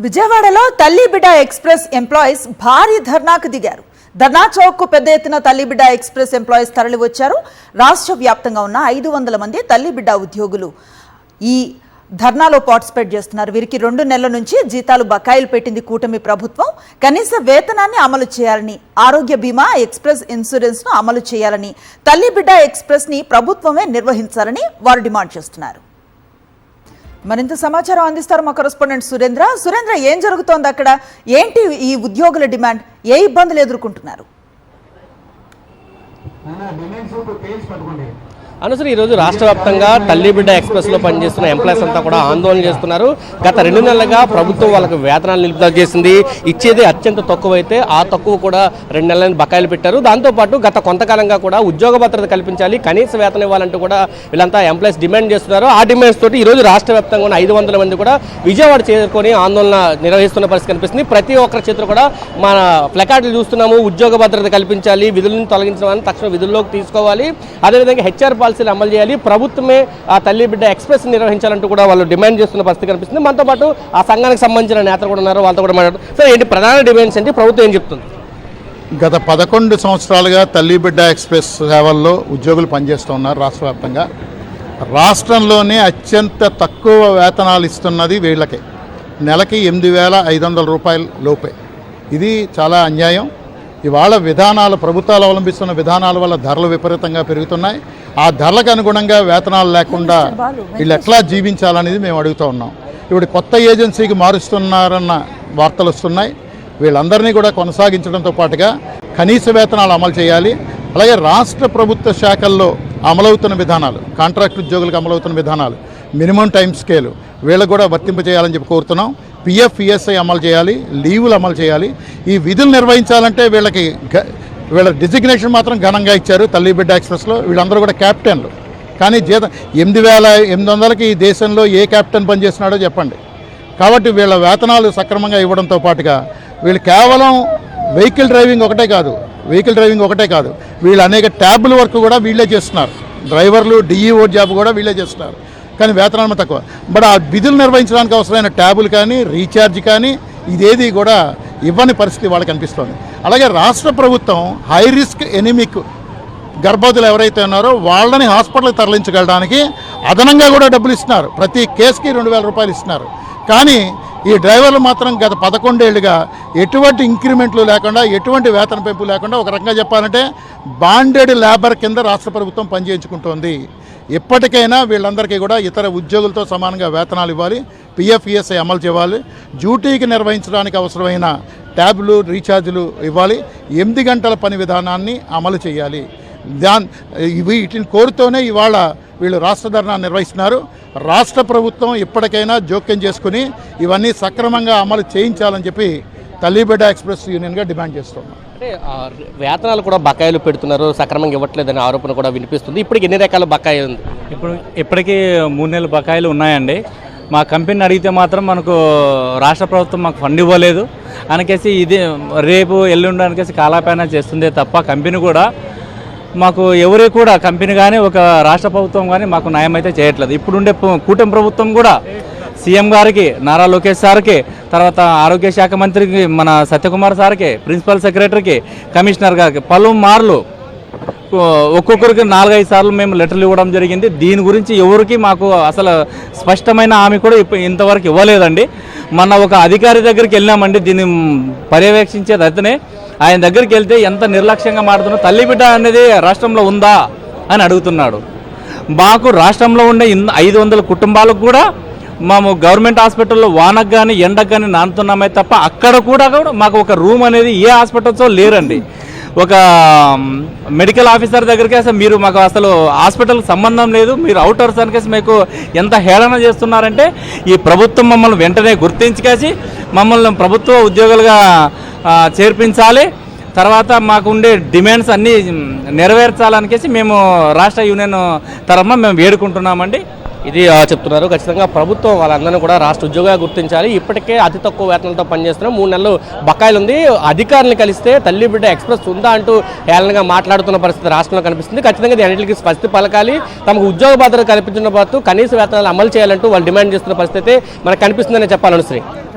విజయవాడలో తల్లి బిడ్డ ఎక్స్ప్రెస్ ఎంప్లాయీస్ భారీ ధర్నాకు దిగారు. ధర్నా చౌక్ కు పెద్ద ఎత్తున తల్లి బిడ్డ ఎక్స్ప్రెస్ ఎంప్లాయీస్ తరలి వచ్చారు. రాష్ట్ర వ్యాప్తంగా ఉన్న 500 మంది తల్లి బిడ్డ ఉద్యోగులు ఈ ధర్నాలో పార్టిసిపేట్ చేస్తున్నారు. వీరికి 2 నెలల నుంచి జీతాలు బకాయిలు పెట్టింది కూటమి ప్రభుత్వం. కనీస వేతనాన్ని అమలు చేయాలని, ఆరోగ్య బీమా, ఎక్స్ప్రెస్ ఇన్సూరెన్స్ ను అమలు చేయాలని, తల్లి బిడ్డ ఎక్స్ప్రెస్ ని ప్రభుత్వమే నిర్వహించాలని వారు డిమాండ్ చేస్తున్నారు. మరింత సమాచారం అందిస్తారు మా కరెస్పాండెంట్ సురేంద్ర. ఏం జరుగుతోంది అక్కడ? ఏంటి ఈ ఉద్యోగుల డిమాండ్? ఏ ఇబ్బందులు ఎదుర్కొంటున్నారు? అనుసరి ఈరోజు రాష్ట్ర వ్యాప్తంగా తల్లి బిడ్డ ఎక్స్ప్రెస్లో పనిచేస్తున్న ఎంప్లాయీస్ అంతా కూడా ఆందోళన చేస్తున్నారు. గత 2 నెలలుగా ప్రభుత్వం వాళ్ళకు వేతనాలు నిలుపుదల చేసింది. ఇచ్చేది అత్యంత తక్కువైతే ఆ తక్కువ కూడా 2 నెలలని బకాయిలు పెట్టారు. దాంతోపాటు గత కొంతకాలంగా కూడా ఉద్యోగ భద్రత కల్పించాలి, కనీస వేతనం ఇవ్వాలంటూ కూడా వీళ్ళంతా ఎంప్లాయీస్ డిమాండ్ చేస్తున్నారు. ఆ డిమాండ్స్ తోటి ఈరోజు రాష్ట్ర వ్యాప్తంగా ఉన్న 500 మంది కూడా విజయవాడ చేరుకొని ఆందోళన నిర్వహిస్తున్న పరిస్థితి కనిపిస్తుంది. ప్రతి ఒక్కరి చేతులు కూడా మన ప్లకార్డులు చూస్తున్నాము. ఉద్యోగ భద్రత కల్పించాలి, విధులను తొలగించడం తక్షణ విధుల్లోకి తీసుకోవాలి, అదేవిధంగా హెచ్ఆర్ పాలసీలు అమలు చేయాలి, ప్రభుత్వమే ఆ తల్లి బిడ్డ ఎక్స్ప్రెస్ నిర్వహించాలంటూ కూడా వాళ్ళు డిమాండ్ చేస్తున్న పరిస్థితి కనిపిస్తుంది. మనతో పాటు ఆ సంఘానికి సంబంధించిన నేతలు కూడా ఉన్నారు, వాళ్ళతో కూడా మాట్లాడుతున్నారు. సార్, ఏంటి ప్రధాన డిమాండ్స్ ఏంటి? ప్రభుత్వం ఏం చెప్తుంది? గత 11 సంవత్సరాలుగా తల్లి బిడ్డ ఎక్స్ప్రెస్ సేవల్లో ఉద్యోగులు పనిచేస్తూ ఉన్నారు. రాష్ట్ర వ్యాప్తంగా రాష్ట్రంలోనే అత్యంత తక్కువ వేతనాలు ఇస్తున్నది వీళ్ళకే. నెలకి 8,500 రూపాయల లోపే. ఇది చాలా అన్యాయం. ఇవాళ విధానాలు, ప్రభుత్వాలు అవలంబిస్తున్న విధానాల వల్ల ధరలు విపరీతంగా పెరుగుతున్నాయి. ఆ ధరలకు అనుగుణంగా వేతనాలు లేకుండా వీళ్ళు ఎట్లా జీవించాలనేది మేము అడుగుతూ ఉన్నాం. ఇప్పుడు కొత్త ఏజెన్సీకి మారుస్తున్నారన్న వార్తలు వస్తున్నాయి. వీళ్ళందరినీ కూడా కొనసాగించడంతో పాటుగా కనీస వేతనాలు అమలు చేయాలి. అలాగే రాష్ట్ర ప్రభుత్వ శాఖల్లో అమలవుతున్న విధానాలు, కాంట్రాక్ట్ ఉద్యోగులకు అమలవుతున్న విధానాలు, మినిమం టైం స్కేలు వీళ్ళకు కూడా వర్తింపజేయాలని చెప్పి కోరుతున్నాం. పిఎఫ్, ఈఎస్ఐ అమలు చేయాలి, లీవులు అమలు చేయాలి. ఈ విధులు నిర్వహించాలంటే వీళ్ళ డిజిగ్నేషన్ మాత్రం ఘనంగా ఇచ్చారు తల్లి బిడ్డ ఎక్స్ప్రెస్లో. వీళ్ళందరూ కూడా క్యాప్టెన్లు. కానీ జీతం 8,800కి ఈ దేశంలో ఏ క్యాప్టెన్ పనిచేస్తున్నాడో చెప్పండి. కాబట్టి వీళ్ళ వేతనాలు సక్రమంగా ఇవ్వడంతో పాటుగా వీళ్ళు కేవలం వెహికల్ డ్రైవింగ్ ఒకటే కాదు, వీళ్ళు అనేక ట్యాబుల వర్క్ కూడా వీళ్ళే చేస్తున్నారు. డ్రైవర్లు, డిఈఓ జాబ్ కూడా వీళ్ళే చేస్తున్నారు. కానీ వేతనాలు తక్కువ. బట్ ఆ విధులు నిర్వహించడానికి అవసరమైన ట్యాబులు కానీ, రీఛార్జ్ కానీ ఇదేది కూడా ఇవ్వని పరిస్థితి వాళ్ళకి అనిపిస్తుంది. అలాగే రాష్ట్ర ప్రభుత్వం హై రిస్క్ ఎనిమిక్ గర్భవతులు ఎవరైతే ఉన్నారో వాళ్ళని హాస్పిటల్కి తరలించగలడానికి అదనంగా కూడా డబ్బులు ఇస్తున్నారు. ప్రతి కేసుకి 2,000 రూపాయలు ఇస్తున్నారు. కానీ ఈ డ్రైవర్లు మాత్రం గత 11 ఏళ్లుగా ఎటువంటి ఇంక్రిమెంట్లు లేకుండా, ఎటువంటి వేతన పెంపు లేకుండా, ఒక రకంగా చెప్పాలంటే బాండెడ్ లేబర్ కింద రాష్ట్ర ప్రభుత్వం పనిచేయించుకుంటోంది. ఇప్పటికైనా వీళ్ళందరికీ కూడా ఇతర ఉద్యోగులతో సమానంగా వేతనాలు ఇవ్వాలి, పిఎఫ్, ఈఎస్ఐ అమలు చేయాలి, డ్యూటీకి నిర్వహించడానికి అవసరమైన ట్యాబ్లు, రీఛార్జీలు ఇవ్వాలి, 8 గంటల పని విధానాన్ని అమలు చేయాలి. వీటిని కోరుతూనే ఇవాళ వీళ్ళు రాష్ట్ర ధర్నా నిర్వహిస్తున్నారు. రాష్ట్ర ప్రభుత్వం ఇప్పటికైనా జోక్యం చేసుకుని ఇవన్నీ సక్రమంగా అమలు చేయించాలని చెప్పి తల్లి బిడ్డ ఎక్స్ప్రెస్ యూనియన్గా డిమాండ్ చేస్తున్నాం. అంటే వేతనాలు కూడా బకాయిలు పెడుతున్నారు, సక్రమంగా ఇవ్వట్లేదనే ఆరోపణ కూడా వినిపిస్తుంది. ఇప్పటికి ఎన్ని రకాల బకాయి ఉంది? ఇప్పటికీ 3 నెలల బకాయిలు ఉన్నాయండి. మా కంపెనీని అడిగితే మాత్రం మనకు రాష్ట్ర ప్రభుత్వం మాకు ఫండ్ ఇవ్వలేదు అనకేసి ఇది రేపు ఎల్లుండి అనకేసి కాలాపైన చేస్తుందే తప్ప కంపెనీ కూడా మాకు ఎవరే కూడా కంపెనీ కానీ ఒక రాష్ట్ర ప్రభుత్వం కానీ మాకు న్యాయం అయితే చేయట్లేదు. ఇప్పుడుండే కూటమి ప్రభుత్వం కూడా సీఎం గారికి, నారా లోకేష్ సార్కి, తర్వాత ఆరోగ్య శాఖ మంత్రికి మన సత్యకుమార్ సార్కి, ప్రిన్సిపల్ సెక్రటరీకి, కమిషనర్ గారికి పలుమార్లు ఒక్కొక్కరికి 4-5 సార్లు మేము లెటర్లు ఇవ్వడం జరిగింది. దీని గురించి ఎవరికి మాకు అసలు స్పష్టమైన హామీ కూడా ఇంతవరకు ఇవ్వలేదండి. మొన్న ఒక అధికారి దగ్గరికి వెళ్ళామండి, దీన్ని పర్యవేక్షించేది అతనే. ఆయన దగ్గరికి వెళ్తే ఎంత నిర్లక్ష్యంగా మాడుతున్నా, తల్లి బిడ్డ అనేది రాష్ట్రంలో ఉందా అని అడుగుతున్నాడు. మాకు రాష్ట్రంలో ఉండే 500 కుటుంబాలకు కూడా మేము గవర్నమెంట్ హాస్పిటల్లో వానకు కానీ ఎండకు కానీ నానుతున్నామే తప్ప అక్కడ కూడా మాకు ఒక రూమ్ అనేది ఏ హాస్పిటల్స్లో లేరండి. ఒక మెడికల్ ఆఫీసర్ దగ్గరికి అసలు మీరు మాకు అసలు హాస్పిటల్కి సంబంధం లేదు, మీరు అవుటర్స్ అనికేసి మీకు ఎంత హేళన చేస్తున్నారంటే ఈ ప్రభుత్వం మమ్మల్ని వెంటనే గుర్తించుకేసి మమ్మల్ని ప్రభుత్వ ఉద్యోగులుగా చేర్పించాలి, తర్వాత మాకు ఉండే డిమాండ్స్ అన్నీ నెరవేర్చాలనికేసి మేము రాష్ట్ర యూనియన్ తరఫున మేము వేడుకుంటున్నామండి. ఇది చెప్తున్నారు. ఖచ్చితంగా ప్రభుత్వం వాళ్ళందరినీ కూడా రాష్ట్ర ఉద్యోగాలు గుర్తించాలి. ఇప్పటికే అతి తక్కువ వేతనంతో పనిచేస్తున్నారు. 3 నెలలు బకాయిలు ఉంది. అధికారులను కలిస్తే తల్లి బిడ్డ ఎక్స్ప్రెస్ ఉందా అంటూ హేళనగా మాట్లాడుతున్న పరిస్థితి రాష్ట్రంలో కనిపిస్తుంది. ఖచ్చితంగా ఇది అన్నింటికి స్పష్టి పలకాలి, తమకు ఉద్యోగ భద్రత కల్పించిన పాటు కనీస వేతనాలు అమలు చేయాలంటూ వాళ్ళు డిమాండ్ చేస్తున్న పరిస్థితి మనకు కనిపిస్తుందని చెప్పాలని శ్రీ.